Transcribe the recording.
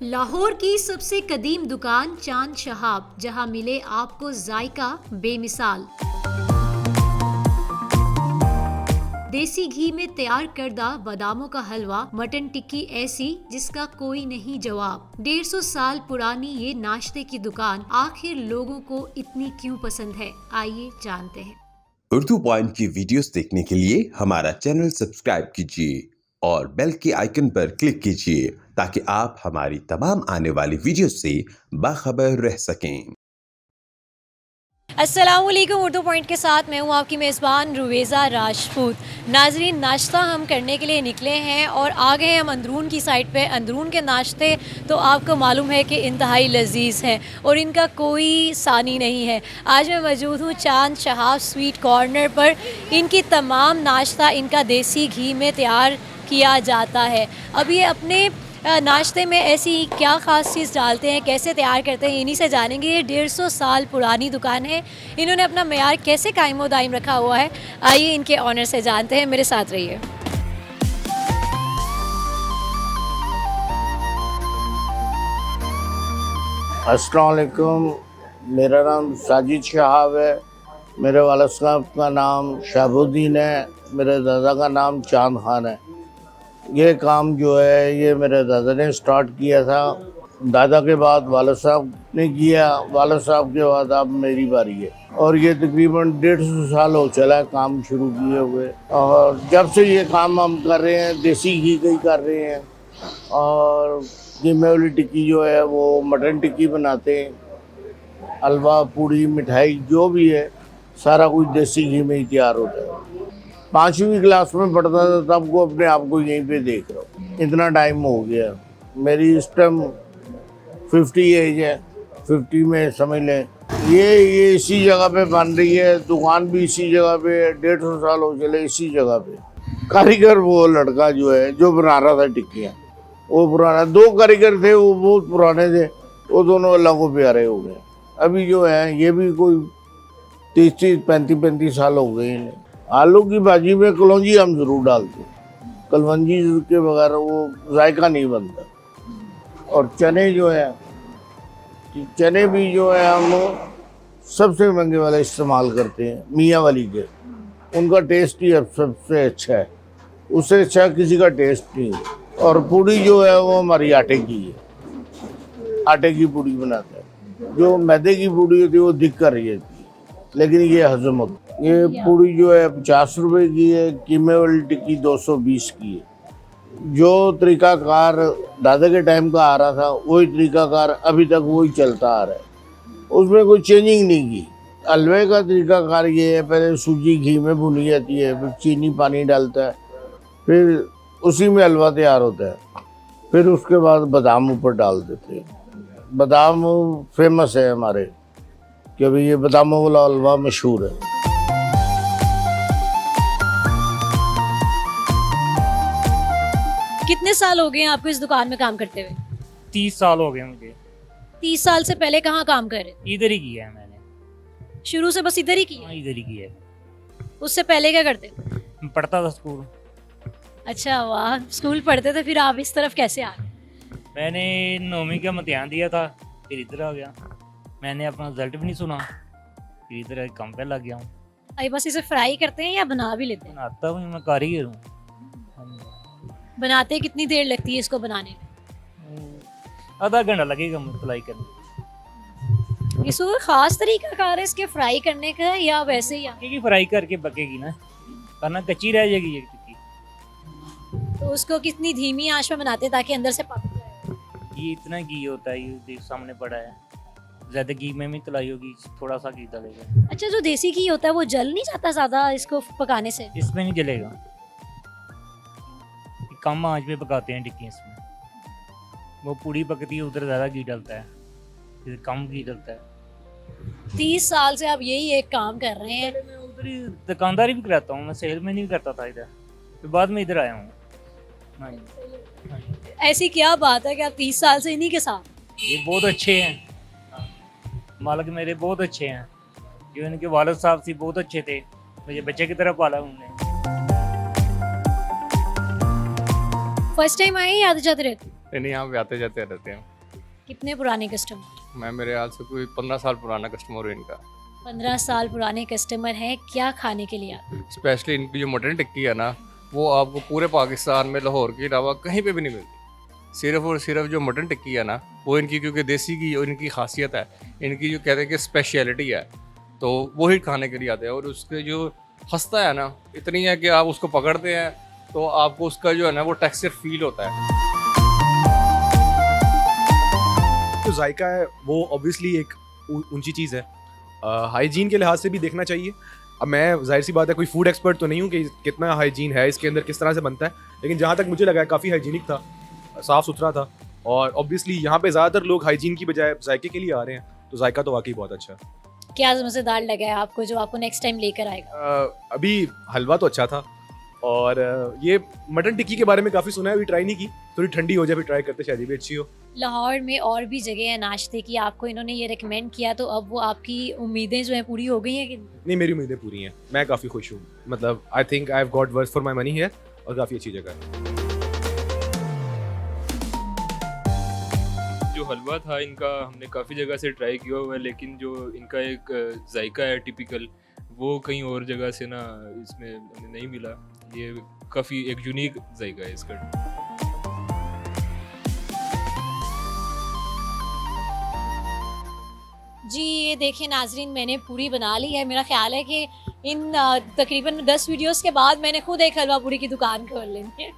लाहौर की सबसे कदीम दुकान चांद शहाब, जहां मिले आपको जायका बेमिसाल। देसी घी में तैयार करदा बादामों का हलवा, मटन टिक्की ऐसी जिसका कोई नहीं जवाब। 150 साल पुरानी ये नाश्ते की दुकान आखिर लोगों को इतनी क्यों पसंद है, आइए जानते हैं। उर्दू पॉइंट की वीडियोस देखने के लिए हमारा चैनल सब्सक्राइब कीजिए और बेल के आइकन पर क्लिक कीजिए ताकि आप हमारी तमाम आने वाली वीडियोस से बाखबर रह सकें। अस्सलाम वालेकुम। उर्दू पॉइंट के साथ मैं हूँ आपकी मेज़बान रुवेज़ा राजपूत। नाजरीन, नाश्ता हम करने के लिए निकले हैं और आ गए हम अंदरून की साइड पे। अंदरून के नाश्ते तो आपको मालूम है कि इंतहाई लजीज़ हैं और इनका कोई सानी नहीं है। आज मैं मौजूद हूँ चांद शहाब स्वीट कॉर्नर पर। इनकी तमाम नाश्ता इनका देसी घी में तैयार किया जाता है। अब ये अपने नाश्ते में ऐसी क्या ख़ास चीज़ डालते हैं, कैसे तैयार करते हैं, इन्हीं से जानेंगे। ये 150 साल पुरानी दुकान है, इन्होंने अपना मेयार कैसे कायम व दायम रखा हुआ है, आइए इनके ऑनर से जानते हैं। मेरे साथ रहिए। अस्सलाम वालेकुम, मेरा नाम साजिद शहाब है। मेरे वालिद साहब का नाम शहाबुद्दीन है, मेरे दादा का नाम चांद खान है। ये काम जो है ये मेरे दादा ने स्टार्ट किया था, दादा के बाद वालिद साहब ने किया, वालिद साहब के बाद अब मेरी बारी है और ये तकरीबन 150 साल हो चला है काम शुरू किए हुए। और जब से ये काम हम कर रहे हैं देसी घी का ही कर रहे हैं और कीमे वाली टिक्की जो है वो मटन टिक्की बनाते हैं, हलवा पूड़ी मिठाई जो भी है सारा कुछ देसी घी में ही तैयार होता है। 5वीं क्लास में पढ़ता था तब को अपने आप को यहीं पे देख रहा हूँ, इतना टाइम हो गया। मेरी इस टाइम 50 एज है, 50 में समझ लें ये इसी जगह पे बन रही है, दुकान भी इसी जगह पे है, 150 साल हो चले इसी जगह पे। कारीगर वो लड़का जो है जो बना रहा था टिक्कियाँ, वो पुराना 2 कारीगर थे, वो बहुत पुराने थे, वो दोनों अल्लाह को प्यारे हो गए। अभी जो है ये भी कोई 30 35 साल हो गए इन्हें। आलू की भाजी में कलौंजी हम ज़रूर डालते हैं, कलौंजी के बगैर वो जायका नहीं बनता। और चने जो है, चने भी जो है हम सबसे महंगे वाला इस्तेमाल करते हैं, मियाँ वाली के। उनका टेस्ट ही अब सबसे अच्छा है, उससे अच्छा किसी का टेस्ट नहीं है। और पूड़ी जो है वो हमारी आटे की है, आटे की पूड़ी बनाते हैं। जो मैदे की पूड़ी होती है वो दिख कर रही है, लेकिन ये हजम होती है। ये पूड़ी जो है 50 रुपए की है, कीमे वाली टिक्की 220 की है। जो तरीकाकार दादा के टाइम का आ रहा था वही तरीकाकार अभी तक वही चलता आ रहा है, उसमें कोई चेंजिंग नहीं की। हलवे का तरीकाकार ये है, पहले सूजी घी में भुनी जाती है, फिर चीनी पानी डालता है, फिर उसी में हलवा तैयार होता है, फिर उसके बाद बादाम ऊपर डाल देते हैं। बादाम फेमस है हमारे कि भाई ये बादामों वाला हलवा मशहूर है। कितने साल हो गए हैं आपको इस दुकान में काम करते हुए? 30 साल हो गए मुझे। 30 साल से पहले कहाँ काम कर रहे थे? इधर ही किया है मैंने। शुरू से बस इधर ही किया? हाँ, इधर ही किया है। उससे पहले क्या करते थे? मैं पढ़ता था स्कूल। अच्छा वाह, स्कूल पढ़ते थे, फिर आप इस तरफ कैसे आ गए? मैंने 9वीं का इम्तिहान दिया था, फिर इधर आ गया। मैंने अपना रिजल्ट भी नहीं सुना, फिर इधर काम पे लग गया हूँ। अरे बस इसे फ्राई करते हैं या बना भी लेते हैं? बनाता हूँ, मैं कारीगर हूँ। बनाते कितनी देर लगती है इसको बनाने में? आधा घंटा लगेगा फ्राई करने। इसको कोई खास तरीका कार है इसके फ्राई करने का या वैसे ही? क्योंकि फ्राई करके पकेगी ना, वरना कच्ची रह जाएगी ये टिक्की। तो उसको कितनी धीमी आंच में बनाते हैं ताकि अंदर से पक जाए? ये इतना घी होता है, ये देख सामने पड़ा है। ज़्यादा घी में भी तलाई होगी, थोड़ा सा घी डालेगा। अच्छा, जो देसी घी होता है वो जल नहीं जाता ज़्यादा इसको पकाने से? इसमें नहीं जलेगा, कम आंच पे पकाते हैं टिक्की। इसमें वो पूड़ी पकती है, उधर ज़्यादा घी डलता है, इधर कम घी डलता है। 30 साल से आप यही एक काम कर रहे हैं? मैं उधर ही दुकानदारी भी कराता हूँ, मैं सेल में नहीं करता था इधर, फिर बाद में इधर आया हूँ। हाँ जी। ऐसी क्या बात है कि आप 30 साल से इन्हीं के साथ? ये बहुत अच्छे हैं, मालिक मेरे बहुत अच्छे हैं, जो इनके वालिद साहब से बहुत अच्छे थे, मुझे बच्चे की तरह पाला उन्होंने। फर्स्ट टाइम आए या आते जाते रहते? नहीं, यहाँ पे आते जाते रहते हैं। कितने पुराने कस्टमर? मैं मेरे ख्याल से कोई 15 साल पुराना कस्टमर हूँ इनका। 15 साल पुराने कस्टमर हैं। क्या खाने के लिए आते हैं? स्पेशली इनकी जो मटन टिक्की है ना, वो आपको पूरे पाकिस्तान में लाहौर के अलावा कहीं पे भी नहीं मिलती। सिर्फ और सिर्फ जो मटन टिक्की है ना, वो इनकी क्योंकि देसी की और इनकी खासियत है, इनकी जो कहते हैं कि स्पेशलिटी है, तो वही खाने के लिए आते हैं। और उसके जो खस्ता है ना, इतनी है कि आप उसको पकड़ते हैं तो आपको उसका जो है ना वो टेक्सचर फील होता है। जो जायका है वो ऑब्वियसली एक ऊंची चीज़ है। हाइजीन के लिहाज से भी देखना चाहिए। अब मैं जाहिर सी बात है कोई फूड एक्सपर्ट तो नहीं हूँ कि कितना हाइजीन है इसके अंदर, किस तरह से बनता है, लेकिन जहाँ तक मुझे लगा है काफ़ी हाइजीनिक था, साफ़ सुथरा था। और ऑब्वियसली यहाँ पे ज़्यादातर लोग हाइजीन की बजाय जायके के लिए आ रहे हैं, तो जायका तो वाकई बहुत अच्छा है। क्या मज़ेदार लगा है आपको जो आपको नेक्स्ट टाइम लेकर आएगा? अभी हलवा तो अच्छा था, और ये मटन टिक्की के बारे में काफ़ी सुना है, अभी ट्राई नहीं की, थोड़ी ठंडी हो जाए फिर ट्राई करते, शायद ये भी अच्छी हो। लाहौर में और भी जगह है नाश्ते की, आपको इन्होंने ये रिकमेंड किया, तो अब वो आपकी उम्मीदें जो हैं पूरी हो गई हैं कि? नहीं, मेरी उम्मीदें पूरी हैं, मैं काफ़ी खुश हूँ। मतलब I think I have got worth for my money here, और काफ़ी अच्छी जगह है। जो हलवा था इनका हमने काफ़ी जगह से ट्राई किया हुआ है, लेकिन जो इनका एक जायका है टिपिकल, वो कहीं और जगह से ना इसमें हमें नहीं मिला। ये काफ़ी एक यूनिक जायका है इसका। जी ये देखिए नाजरीन, मैंने पूरी बना ली है। मेरा ख्याल है कि इन तकरीबन 10 वीडियोस के बाद मैंने खुद एक हलवा पूरी की दुकान खोल लेनी है।